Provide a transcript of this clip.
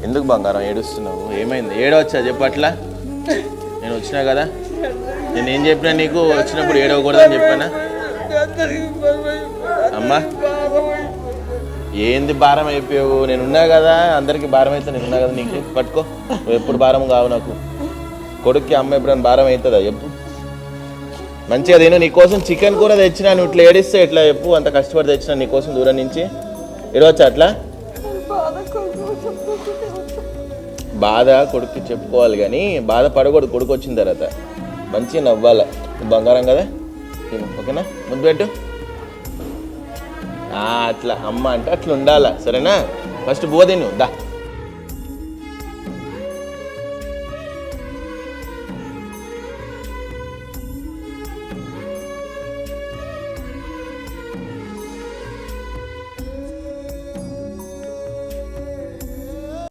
ఎందుకు బంగారం ఏడుస్తున్నావు? ఏమైంది? ఏడవచ్చా చెప్పట్లా? నేను వచ్చినా కదా, నేను ఏం చెప్పినా నీకు? వచ్చినప్పుడు ఏడవకూడదని చెప్పానా? అమ్మా ఏంది భారం అయిపోయావు? నేనున్నా కదా, అందరికి భారం అవుతా. నేనున్నా కదా నీకు. పట్టుకో, నువ్వు ఎప్పుడు భారం కావు నాకు. కొడుక్కి అమ్మ ఎప్పుడైనా భారం అవుతుందా? ఎప్పుడు మంచిగా నేను నీకోసం చికెన్ కూర తెచ్చినా, నువ్వు ఇట్లా ఏడిస్తే ఎట్లా చెప్పు? అంత కష్టపడి తెచ్చినా నీకోసం దూరం నుంచి. ఏడవచ్చా అట్లా? బాధ కొడుక్కి చెప్పుకోవాలి కానీ బాధ పడకూడదు. కొడుకు వచ్చిన తర్వాత మంచిగా నవ్వాల. బంగారం కదా, ఓకేనా? ముద్దు పెట్టు. అట్లా అమ్మ అంటే అట్లా ఉండాలా, సరేనా? ఫస్ట్ బువ్వ తిను దా.